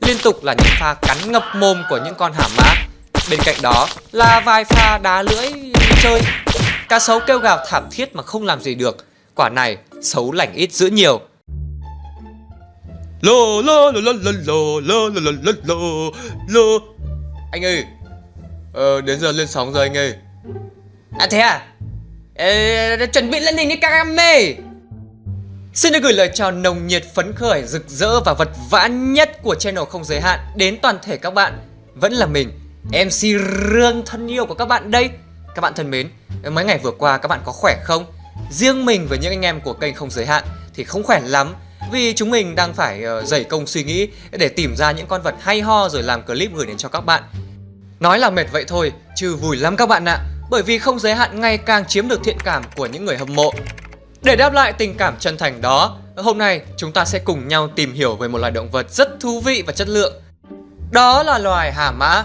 liên tục là những pha cắn ngập mồm của những con hả mã. Bên cạnh đó là vài pha đá lưỡi chơi. Cá sấu kêu gào thảm thiết mà không làm gì được. Quả này xấu lành ít dữ nhiều. Lô lô lô lô lô lô lô lô lô lô lô. Anh ơi, đến giờ lên sóng rồi anh ơi. À thế à? Chuẩn bị lên hình đi các em ơi. Xin được gửi lời chào nồng nhiệt, phấn khởi, rực rỡ và vật vã nhất của channel Không Giới Hạn đến toàn thể các bạn. Vẫn là mình, MC Rương thân yêu của các bạn đây. Các bạn thân mến, mấy ngày vừa qua các bạn có khỏe không? Riêng mình với những anh em của kênh Không Giới Hạn thì không khỏe lắm, vì chúng mình đang phải dày công suy nghĩ để tìm ra những con vật hay ho rồi làm clip gửi đến cho các bạn. Nói là mệt vậy thôi, chứ vui lắm các bạn ạ. Bởi vì Không Giới Hạn ngày càng chiếm được thiện cảm của những người hâm mộ. Để đáp lại tình cảm chân thành đó, hôm nay chúng ta sẽ cùng nhau tìm hiểu về một loài động vật rất thú vị và chất lượng. Đó là loài hà mã.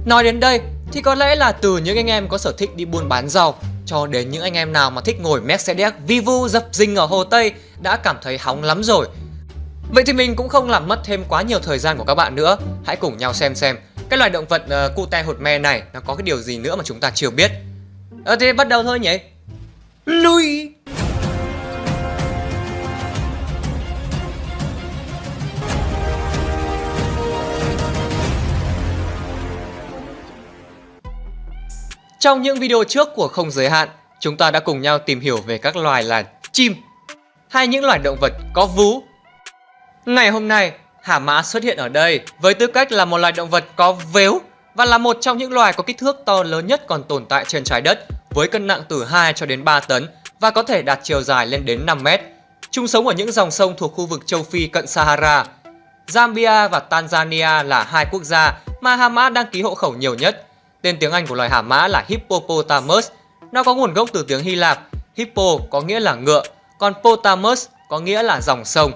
Nói đến đây thì có lẽ là từ những anh em có sở thích đi buôn bán rau cho đến những anh em nào mà thích ngồi Mercedes Vivu dập dinh ở Hồ Tây đã cảm thấy hóng lắm rồi. Vậy thì mình cũng không làm mất thêm quá nhiều thời gian của các bạn nữa. Hãy cùng nhau xem cái loài động vật cute hột me này nó có cái điều gì nữa mà chúng ta chưa biết. Thế bắt đầu thôi nhỉ. Lui. Trong những video trước của Không Giới Hạn, chúng ta đã cùng nhau tìm hiểu về các loài là chim hay những loài động vật có vú. Ngày hôm nay, hả mã xuất hiện ở đây với tư cách là một loài động vật có vếu và là một trong những loài có kích thước to lớn nhất còn tồn tại trên trái đất, với cân nặng từ 2 cho đến 3 tấn và có thể đạt chiều dài lên đến 5 mét. Chúng sống ở những dòng sông thuộc khu vực châu Phi cận Sahara. Zambia và Tanzania là hai quốc gia mà hả mã đăng ký hộ khẩu nhiều nhất. Tên tiếng Anh của loài hả mã là Hippopotamus. Nó có nguồn gốc từ tiếng Hy Lạp. Hippo có nghĩa là ngựa, còn potamus có nghĩa là dòng sông.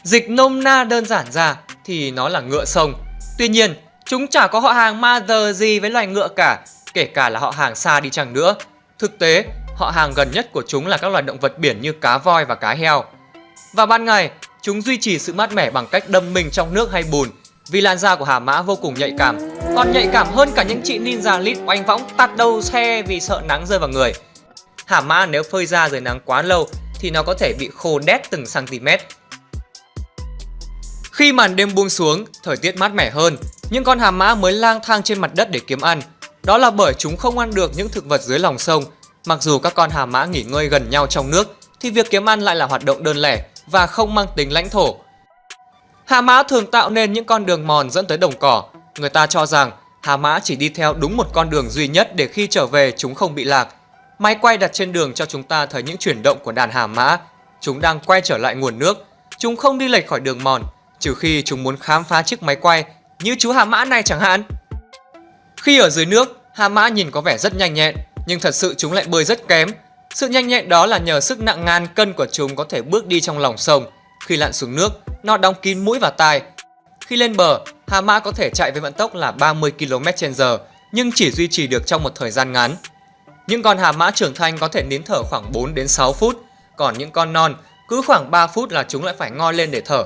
Dịch nôm na đơn giản ra thì nó là ngựa sông. Tuy nhiên, chúng chả có họ hàng mother gì với loài ngựa cả, kể cả là họ hàng xa đi chăng nữa. Thực tế, họ hàng gần nhất của chúng là các loài động vật biển như cá voi và cá heo. Vào ban ngày, chúng duy trì sự mát mẻ bằng cách đâm mình trong nước hay bùn, vì làn da của hả mã vô cùng nhạy cảm, còn nhạy cảm hơn cả những chị ninja lít oanh võng tạt đầu xe vì sợ nắng rơi vào người. Hả mã nếu phơi da dưới nắng quá lâu thì nó có thể bị khô đét từng cm. Khi màn đêm buông xuống, thời tiết mát mẻ hơn, những con hả mã mới lang thang trên mặt đất để kiếm ăn. Đó là bởi chúng không ăn được những thực vật dưới lòng sông. Mặc dù các con hả mã nghỉ ngơi gần nhau trong nước, thì việc kiếm ăn lại là hoạt động đơn lẻ và không mang tính lãnh thổ. Hả mã thường tạo nên những con đường mòn dẫn tới đồng cỏ. Người ta cho rằng hả mã chỉ đi theo đúng một con đường duy nhất để khi trở về chúng không bị lạc. Máy quay đặt trên đường cho chúng ta thấy những chuyển động của đàn hả mã. Chúng đang quay trở lại nguồn nước. Chúng không đi lệch khỏi đường mòn, trừ khi chúng muốn khám phá chiếc máy quay, như chú hả mã này chẳng hạn. Khi ở dưới nước, hả mã nhìn có vẻ rất nhanh nhẹn, nhưng thật sự chúng lại bơi rất kém. Sự nhanh nhẹn đó là nhờ sức nặng ngàn cân của chúng có thể bước đi trong lòng sông. Khi lặn xuống nước, nó đóng kín mũi và tai. Khi lên bờ, hả mã có thể chạy với vận tốc là 30 km/h, nhưng chỉ duy trì được trong một thời gian ngắn. Những con hả mã trưởng thành có thể nín thở khoảng 4 đến 6 phút, còn những con non cứ khoảng 3 phút là chúng lại phải ngoi lên để thở.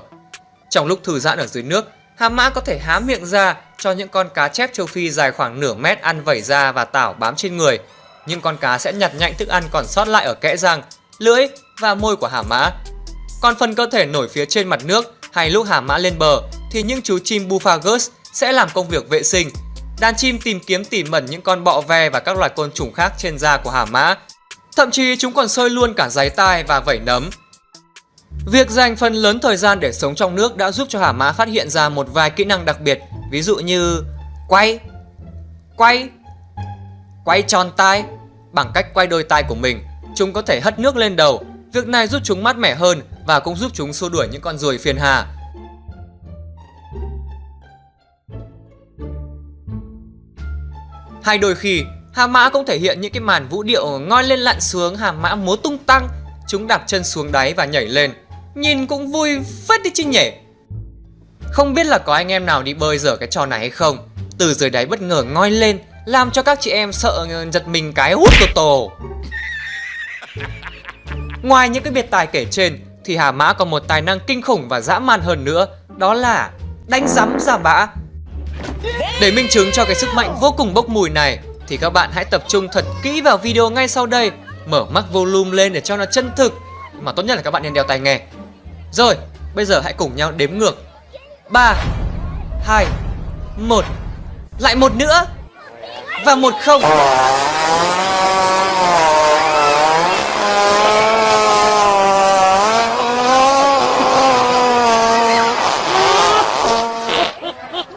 Trong lúc thư giãn ở dưới nước, hả mã có thể há miệng ra cho những con cá chép châu Phi dài khoảng nửa mét ăn vẩy da và tảo bám trên người. Những con cá sẽ nhặt nhạnh thức ăn còn sót lại ở kẽ răng, lưỡi và môi của hả mã. Còn phần cơ thể nổi phía trên mặt nước hay lúc hả mã lên bờ thì những chú chim Buphagus sẽ làm công việc vệ sinh. Đàn chim tìm kiếm tỉ mẩn những con bọ ve và các loài côn trùng khác trên da của hả mã. Thậm chí chúng còn xơi luôn cả giấy tai và vẩy nấm. Việc dành phần lớn thời gian để sống trong nước đã giúp cho hả mã phát hiện ra một vài kỹ năng đặc biệt, ví dụ như quay tròn tai. Bằng cách quay đôi tai của mình, chúng có thể hất nước lên đầu. Việc này giúp chúng mát mẻ hơn và cũng giúp chúng xua đuổi những con ruồi phiền hà. Hay đôi khi, hả mã cũng thể hiện những cái màn vũ điệu ngoi lên lặn xuống, hả mã múa tung tăng. Chúng đạp chân xuống đáy và nhảy lên. Nhìn cũng vui phết đi chứ nhỉ. Không biết là có anh em nào đi bơi dở cái trò này hay không? Từ dưới đáy bất ngờ ngoi lên, làm cho các chị em sợ giật mình cái hút tổ. Ngoài những cái biệt tài kể trên thì hả mã còn một tài năng kinh khủng và dã man hơn nữa, đó là đánh rắm ra bã. Để minh chứng cho cái sức mạnh vô cùng bốc mùi này thì các bạn hãy tập trung thật kỹ vào video ngay sau đây. Mở max volume lên để cho nó chân thực, mà tốt nhất là các bạn nên đeo tai nghe. Rồi, bây giờ hãy cùng nhau đếm ngược. 3, 2, 1. Lại một nữa. Và 1 không.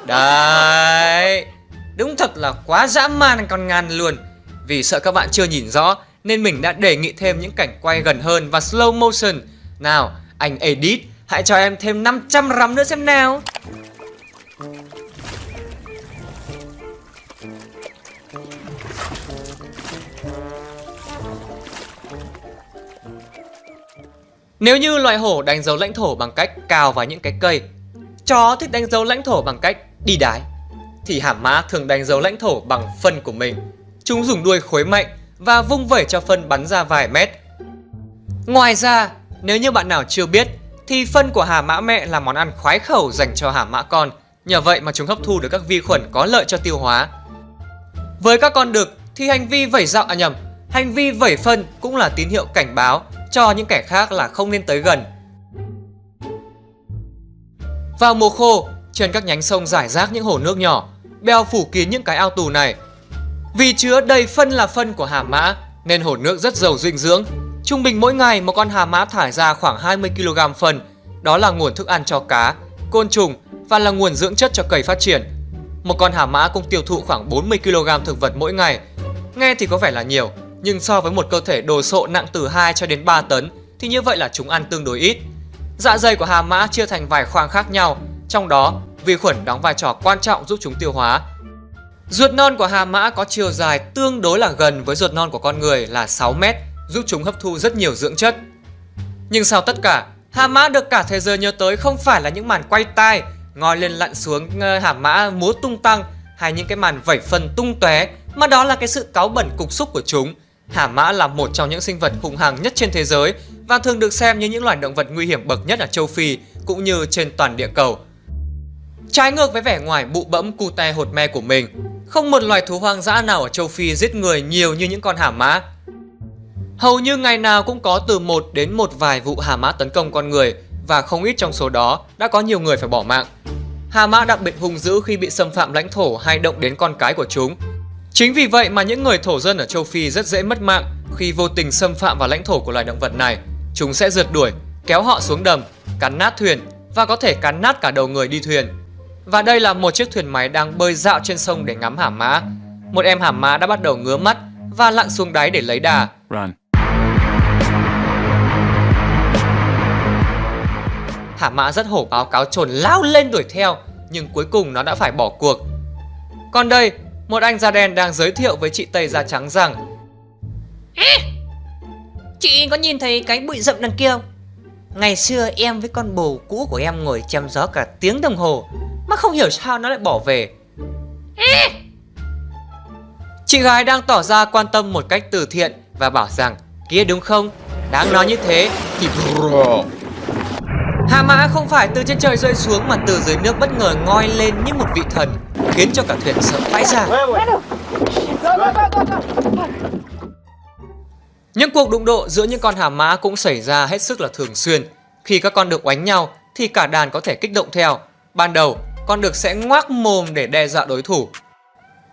Đấy, đúng thật là quá dã man con ngàn luôn. Vì sợ các bạn chưa nhìn rõ nên mình đã đề nghị thêm những cảnh quay gần hơn và slow motion. Nào, anh edit, hãy cho em thêm 500 rắm nữa xem nào. Nếu như loài hổ đánh dấu lãnh thổ bằng cách cào vào những cái cây, chó thích đánh dấu lãnh thổ bằng cách đi đái, thì hàm mã thường đánh dấu lãnh thổ bằng phân của mình. Chúng dùng đuôi khối mạnh và vung vẩy cho phân bắn ra vài mét. Ngoài ra, nếu như bạn nào chưa biết, thì phân của hà mã mẹ là món ăn khoái khẩu dành cho hà mã con. Nhờ vậy mà chúng hấp thu được các vi khuẩn có lợi cho tiêu hóa. Với các con đực thì hành vi vẩy phân cũng là tín hiệu cảnh báo cho những kẻ khác là không nên tới gần. Vào mùa khô, trên các nhánh sông rải rác những hồ nước nhỏ, bèo phủ kín những cái ao tù này. Vì chứa đầy phân là phân của hà mã nên hồ nước rất giàu dinh dưỡng. Trung bình mỗi ngày một con hà mã thải ra khoảng 20 kg phân. Đó là nguồn thức ăn cho cá, côn trùng và là nguồn dưỡng chất cho cây phát triển. Một con hà mã cũng tiêu thụ khoảng 40 kg thực vật mỗi ngày. Nghe thì có vẻ là nhiều, nhưng so với một cơ thể đồ sộ nặng từ 2 cho đến 3 tấn thì như vậy là chúng ăn tương đối ít. Dạ dày của hà mã chia thành vài khoang khác nhau, trong đó vi khuẩn đóng vai trò quan trọng giúp chúng tiêu hóa. Ruột non của hà mã có chiều dài tương đối là gần với ruột non của con người là 6 mét, giúp chúng hấp thu rất nhiều dưỡng chất. Nhưng sau tất cả, hà mã được cả thế giới nhớ tới không phải là những màn quay tai, ngoi lên lặn xuống hà mã múa tung tăng hay những cái màn vẩy phân tung tóe, mà đó là cái sự cáu bẩn cục xúc của chúng. Hà mã là một trong những sinh vật hung hăng nhất trên thế giới và thường được xem như những loài động vật nguy hiểm bậc nhất ở châu Phi cũng như trên toàn địa cầu. Trái ngược với vẻ ngoài bụ bẫm cute hột me của mình, không một loài thú hoang dã nào ở châu Phi giết người nhiều như những con hà mã. Hầu như ngày nào cũng có từ 1 đến một vài vụ hà mã tấn công con người, và không ít trong số đó đã có nhiều người phải bỏ mạng. Hà mã đặc biệt hung dữ khi bị xâm phạm lãnh thổ hay động đến con cái của chúng. Chính vì vậy mà những người thổ dân ở châu Phi rất dễ mất mạng khi vô tình xâm phạm vào lãnh thổ của loài động vật này. Chúng sẽ rượt đuổi, kéo họ xuống đầm, cắn nát thuyền và có thể cắn nát cả đầu người đi thuyền. Và đây là một chiếc thuyền máy đang bơi dạo trên sông để ngắm hà mã. Một em hà mã đã bắt đầu ngứa mắt và lặn xuống đáy để lấy đà. Run. Hà mã rất hổ báo cáo chồn lao lên đuổi theo, nhưng cuối cùng nó đã phải bỏ cuộc. Còn đây, một anh da đen đang giới thiệu với chị Tây da trắng rằng: Chị có nhìn thấy cái bụi rậm đằng kia không? Ngày xưa em với con bồ cũ của em ngồi chém gió cả tiếng đồng hồ mà không hiểu sao nó lại bỏ về. Chị gái đang tỏ ra quan tâm một cách từ thiện và bảo rằng: kia đúng không? Đáng nói như thế thì hà mã không phải từ trên trời rơi xuống mà từ dưới nước bất ngờ ngoi lên như một vị thần, khiến cho cả thuyền sợ vãi ra. Những cuộc đụng độ giữa những con hà mã cũng xảy ra hết sức là thường xuyên. Khi các con đực oánh nhau thì cả đàn có thể kích động theo. Ban đầu, con đực sẽ ngoác mồm để đe dọa đối thủ.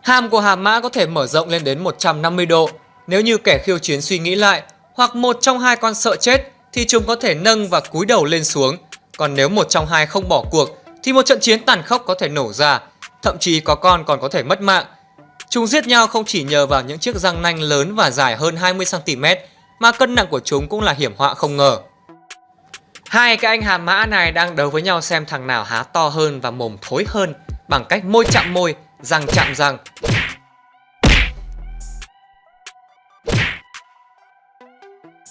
Hàm của hà mã có thể mở rộng lên đến 150 độ. Nếu như kẻ khiêu chiến suy nghĩ lại, hoặc một trong hai con sợ chết, thì chúng có thể nâng và cúi đầu lên xuống. Còn nếu một trong hai không bỏ cuộc, thì một trận chiến tàn khốc có thể nổ ra. Thậm chí có con còn có thể mất mạng. Chúng giết nhau không chỉ nhờ vào những chiếc răng nanh lớn và dài hơn 20 cm, mà cân nặng của chúng cũng là hiểm họa không ngờ. Hai cái anh hà mã này đang đấu với nhau xem thằng nào há to hơn và mồm thối hơn, bằng cách môi chạm môi, răng chạm răng.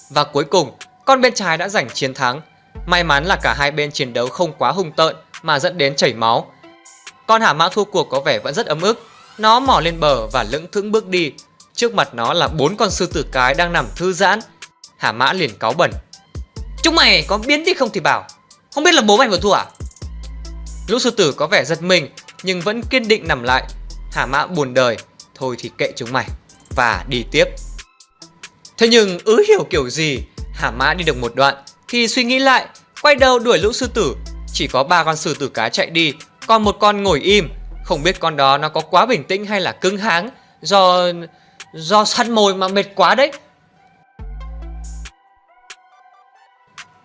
Và cuối cùng, con bên trái đã giành chiến thắng. May mắn là cả hai bên chiến đấu không quá hung tợn mà dẫn đến chảy máu. Con hà mã thua cuộc có vẻ vẫn rất ấm ức. Nó mò lên bờ và lững thững bước đi. Trước mặt nó là 4 con sư tử cái đang nằm thư giãn. Hà mã liền cáu bẩn: Chúng mày có biến đi không thì bảo, không biết là bố mày vừa thua à? Lũ sư tử có vẻ giật mình nhưng vẫn kiên định nằm lại. Hà mã buồn đời, thôi thì kệ chúng mày, và đi tiếp. Thế nhưng hiểu kiểu gì, Hà mã đi được một đoạn thì suy nghĩ lại, quay đầu đuổi lũ sư tử. Chỉ có 3 con sư tử cái chạy đi, còn một con ngồi im. Không biết con đó nó có quá bình tĩnh hay là cứng háng, do săn mồi mà mệt quá đấy.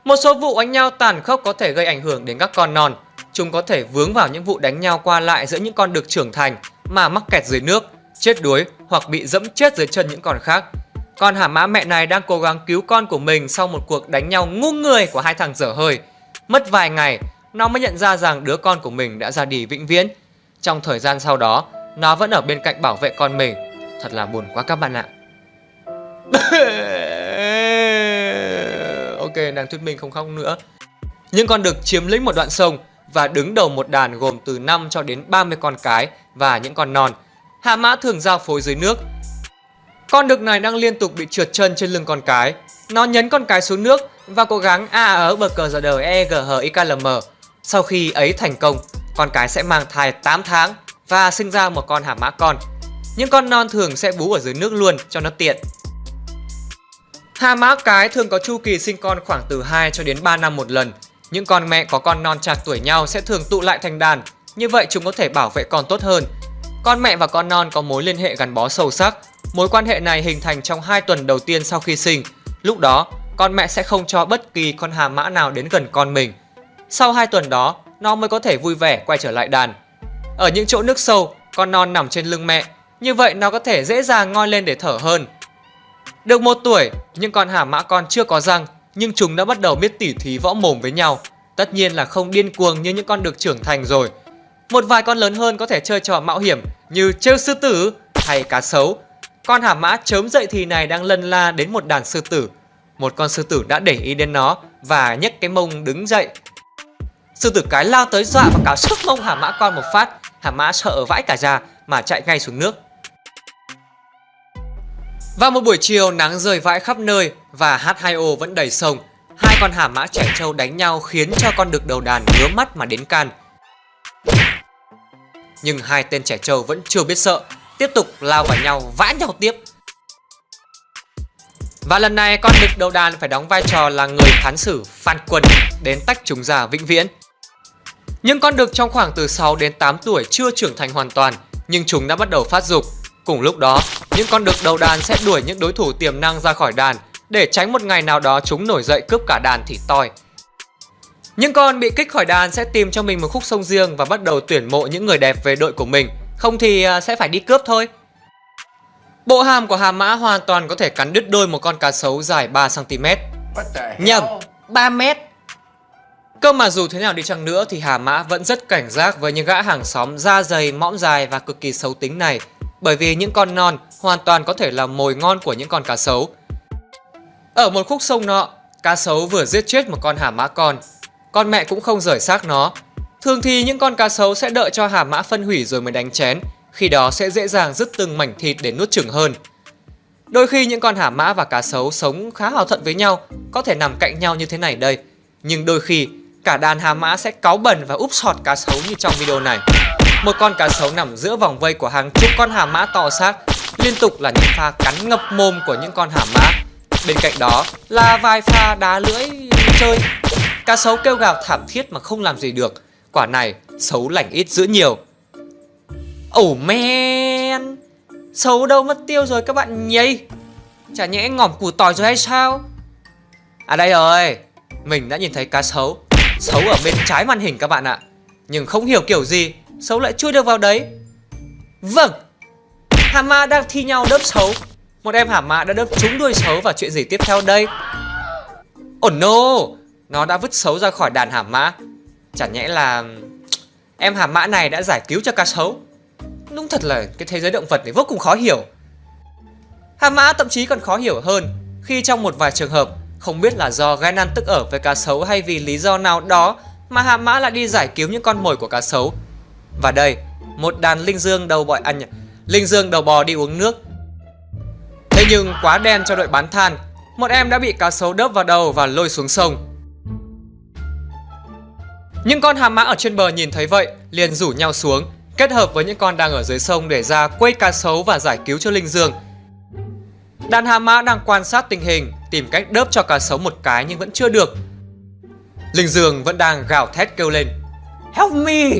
Một số vụ đánh nhau tàn khốc có thể gây ảnh hưởng đến các con non. Chúng có thể vướng vào những vụ đánh nhau qua lại giữa những con đực trưởng thành mà mắc kẹt dưới nước, chết đuối hoặc bị dẫm chết dưới chân những con khác. Con hà mã mẹ này đang cố gắng cứu con của mình sau một cuộc đánh nhau ngu người của hai thằng dở hơi. Mất vài ngày, nó mới nhận ra rằng đứa con của mình đã ra đi vĩnh viễn. Trong thời gian sau đó, nó vẫn ở bên cạnh bảo vệ con mình. Thật là buồn quá các bạn ạ. Ok, đang thuyết minh không khóc nữa. Những con đực chiếm lĩnh một đoạn sông và đứng đầu một đàn gồm từ 5 cho đến 30 con cái và những con non. Hà mã thường giao phối dưới nước. Con đực này đang liên tục bị trượt chân trên lưng con cái. Nó nhấn con cái xuống nước và cố gắng bờ cờ giờ đời EGHIKLM. Sau khi ấy thành công, con cái sẽ mang thai 8 tháng và sinh ra một con hà mã con. Những con non thường sẽ bú ở dưới nước luôn cho nó tiện. Hà mã cái thường có chu kỳ sinh con khoảng từ 2 cho đến 3 năm một lần. Những con mẹ có con non chạc tuổi nhau sẽ thường tụ lại thành đàn, như vậy chúng có thể bảo vệ con tốt hơn. Con mẹ và con non có mối liên hệ gắn bó sâu sắc. Mối quan hệ này hình thành trong 2 tuần đầu tiên sau khi sinh. Lúc đó, con mẹ sẽ không cho bất kỳ con hà mã nào đến gần con mình. Sau 2 tuần đó, nó mới có thể vui vẻ quay trở lại đàn. Ở những chỗ nước sâu, con non nằm trên lưng mẹ, như vậy nó có thể dễ dàng ngoi lên để thở hơn. Được 1 tuổi, những con hà mã con chưa có răng, nhưng chúng đã bắt đầu biết tỉ thí võ mồm với nhau. Tất nhiên là không điên cuồng như những con đực trưởng thành rồi. Một vài con lớn hơn có thể chơi trò mạo hiểm như trêu sư tử hay cá sấu. Con hà mã chớm dậy thì này đang lân la đến một đàn sư tử. Một con sư tử đã để ý đến nó và nhấc cái mông đứng dậy. Sư tử cái lao tới dọa và cào sức mông hà mã con một phát. Hà mã sợ vãi cả ra mà chạy ngay xuống nước. Vào một buổi chiều, nắng rơi vãi khắp nơi và H2O vẫn đầy sông. 2 con hà mã trẻ trâu đánh nhau khiến cho con đực đầu đàn ngứa mắt mà đến can. Nhưng 2 tên trẻ trâu vẫn chưa biết sợ, tiếp tục lao vào nhau, vã nhau tiếp. Và lần này con đực đầu đàn phải đóng vai trò là người phán xử Phan Quân đến tách chúng ra vĩnh viễn. Những con đực trong khoảng từ 6 đến 8 tuổi chưa trưởng thành hoàn toàn, nhưng chúng đã bắt đầu phát dục. Cùng lúc đó, những con đực đầu đàn sẽ đuổi những đối thủ tiềm năng ra khỏi đàn để tránh một ngày nào đó chúng nổi dậy cướp cả đàn thì toi. Những con bị kích khỏi đàn sẽ tìm cho mình một khúc sông riêng và bắt đầu tuyển mộ những người đẹp về đội của mình, không thì sẽ phải đi cướp thôi. Bộ hàm của hà mã hoàn toàn có thể cắn đứt đôi một con cá sấu dài 3cm. Nhầm, 3 mét. Cơ mà dù thế nào đi chăng nữa thì hà mã vẫn rất cảnh giác với những gã hàng xóm da dày, mõm dài và cực kỳ xấu tính này, bởi vì những con non hoàn toàn có thể là mồi ngon của những con cá sấu. Ở một khúc sông nọ, cá sấu vừa giết chết một con hà mã con mẹ cũng không rời xác nó. Thường thì những con cá sấu sẽ đợi cho hà mã phân hủy rồi mới đánh chén, khi đó sẽ dễ dàng dứt từng mảnh thịt để nuốt chửng hơn. Đôi khi những con hà mã và cá sấu sống khá hòa thuận với nhau, có thể nằm cạnh nhau như thế này đây. Nhưng đôi khi, cả đàn hà mã sẽ cáu bẩn và úp sọt cá sấu như trong video này. Một con cá sấu nằm giữa vòng vây của hàng chục con hà mã to xác, liên tục là những pha cắn ngập mồm của những con hà mã. Bên cạnh đó là vài pha đá lưỡi chơi. Cá sấu kêu gào thảm thiết mà không làm gì được. Quả này, xấu lành ít dữ nhiều. Oh man, sấu đâu mất tiêu rồi các bạn nhỉ? Chả nhẽ ngỏm củ tỏi rồi hay sao? À đây rồi, mình đã nhìn thấy cá sấu. Sấu ở bên trái màn hình các bạn ạ. Nhưng không hiểu kiểu gì sấu lại chui được vào đấy. Vâng, hà mã đang thi nhau đớp sấu. Một em hà mã đã đớp trúng đuôi sấu và chuyện gì tiếp theo đây? Oh no, nó đã vứt sấu ra khỏi đàn hà mã. Chẳng nhẽ là em hà mã này đã giải cứu cho cá sấu. Đúng thật là cái thế giới động vật này vô cùng khó hiểu. Hà mã thậm chí còn khó hiểu hơn khi trong một vài trường hợp, không biết là do ghen ăn tức ở với cá sấu hay vì lý do nào đó, mà hà mã lại đi giải cứu những con mồi của cá sấu. Và đây, một đàn linh dương đầu bò đi uống nước. Thế nhưng quá đen cho đội bán than, một em đã bị cá sấu đớp vào đầu và lôi xuống sông. Những con hàm mã ở trên bờ nhìn thấy vậy liền rủ nhau xuống, kết hợp với những con đang ở dưới sông để ra quây cá sấu và giải cứu cho Linh Dương. Đàn hàm mã đang quan sát tình hình, tìm cách đớp cho cá sấu một cái nhưng vẫn chưa được. Linh Dương vẫn đang gào thét kêu lên: "Help me!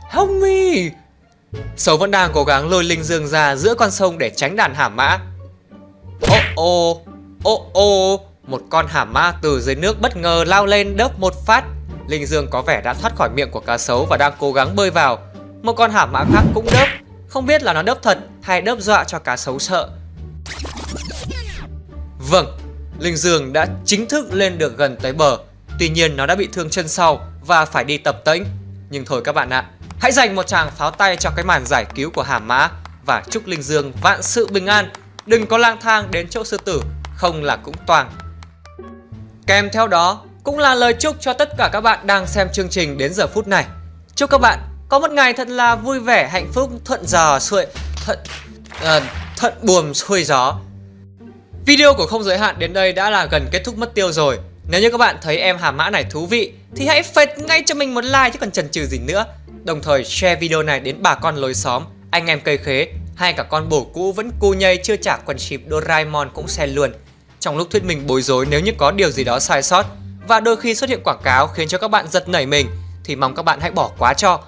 Help me!" Sấu vẫn đang cố gắng lôi Linh Dương ra giữa con sông để tránh đàn hàm mã. Một con hàm mã từ dưới nước bất ngờ lao lên đớp một phát. Linh Dương có vẻ đã thoát khỏi miệng của cá sấu và đang cố gắng bơi vào. Một con hàm mã khác cũng đớp, không biết là nó đớp thật hay đớp dọa cho cá sấu sợ. Vâng, Linh Dương đã chính thức lên được gần tới bờ. Tuy nhiên nó đã bị thương chân sau và phải đi tập tễnh. Nhưng thôi các bạn ạ, hãy dành một tràng pháo tay cho cái màn giải cứu của hàm mã và chúc Linh Dương vạn sự bình an, đừng có lang thang đến chỗ sư tử, không là cũng toang. Kèm theo đó cũng là lời chúc cho tất cả các bạn đang xem chương trình đến giờ phút này. Chúc các bạn có một ngày thật là vui vẻ, hạnh phúc, thuận buồm xuôi gió. Video của Không Giới Hạn đến đây đã là gần kết thúc mất tiêu rồi. Nếu như các bạn thấy em hàm mã này thú vị thì hãy phết ngay cho mình một like chứ còn chần chừ gì nữa. Đồng thời share video này đến bà con lối xóm, anh em cây khế, hay cả con bồ cũ vẫn cu nhây chưa trả quần ship Doraemon cũng share luôn. Trong lúc thuyết minh bối rối nếu như có điều gì đó sai sót và đôi khi xuất hiện quảng cáo khiến cho các bạn giật nảy mình thì mong các bạn hãy bỏ qua cho.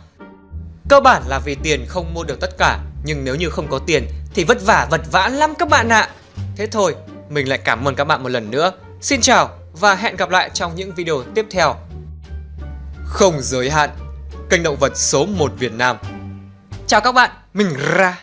Cơ bản là vì tiền không mua được tất cả, nhưng nếu như không có tiền thì vất vả vật vã lắm các bạn ạ. Thế thôi, mình lại cảm ơn các bạn một lần nữa. Xin chào và hẹn gặp lại trong những video tiếp theo. Không Giới Hạn, kênh động vật số 1 Việt Nam. Chào các bạn, mình ra.